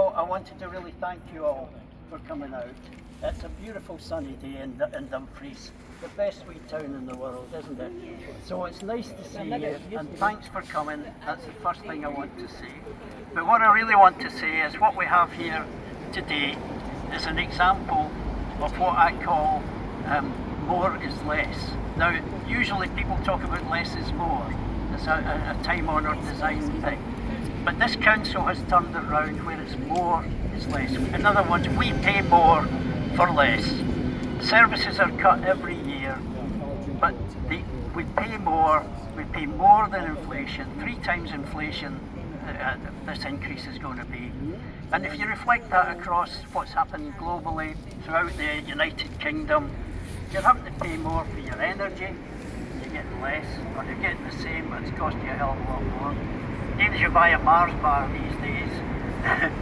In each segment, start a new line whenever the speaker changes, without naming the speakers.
So I wanted to really thank you all for coming out. It's a beautiful sunny day in Dumfries, the best wee town in the world, isn't it? So it's nice to see you, and thanks for coming. That's the first thing I want to say. But what I really want to say is what we have here today is an example of what I call more is less. Now, usually people talk about less is more. It's a time-honoured design thing. But this council has turned it round where it's more is less. In other words, we pay more for less. Services are cut every year, but we pay more than inflation, 3 times inflation this increase is going to be. And if you reflect that across what's happened globally throughout the United Kingdom, you're having to pay more for your energy, you're getting less, or you're getting the same, but it's costing you a hell of a lot more. Even if you buy a Mars bar these days,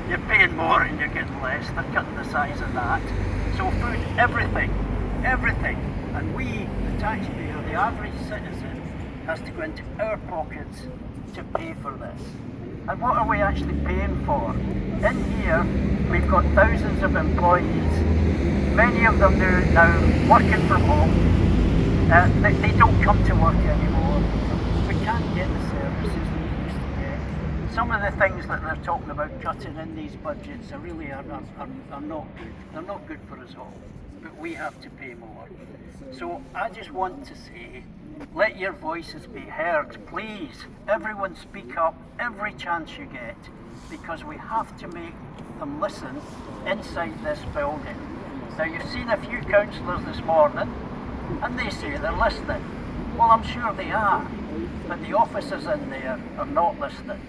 you're paying more and you're getting less. They're cutting the size of that. So food, everything. And we, the taxpayer, the average citizen, has to go into our pockets to pay for this. And what are we actually paying for? In here, we've got thousands of employees. Many of them now working from home. They don't come to work anymore. We can't get the services we used to get. Some of the things that they're talking about cutting in these budgets are really are not good. They're not good for us all. But we have to pay more. So I just want to say, let your voices be heard, please. Everyone speak up every chance you get, because we have to make them listen inside this building. Now, you've seen a few councillors this morning, and they say they're listening. Well, I'm sure they are, but the officers in there are not listening.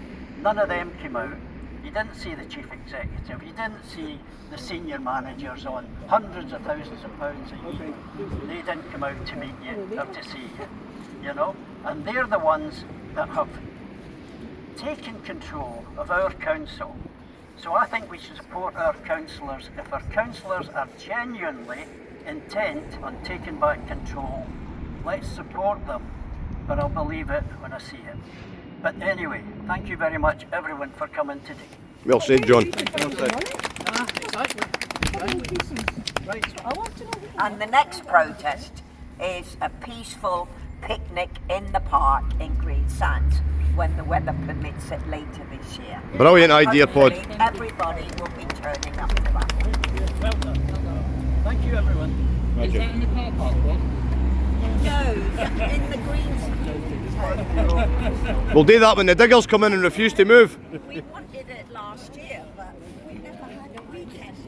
None of them came out. You didn't see the chief executive, you didn't see the senior managers on hundreds of thousands of pounds a year. They didn't come out to meet you or to see you, you know? And they're the ones that have taken control of our council. So I think we should support our councillors. If our councillors are genuinely intent on taking back control, let's support them. But I'll believe it when I see it. But anyway, thank you very much, everyone, for coming today.
Well said, John.
And the next protest is a peaceful picnic in the park in Green Sands when the weather permits it later this year.
Brilliant idea, Pod.
Everybody will be turning up to that.
Well done. Thank you, everyone.
Thank you.
in the car park, Bob?
No, in the Green Sands.
We'll do that when the diggers come in and refuse to move.
We wanted it last year.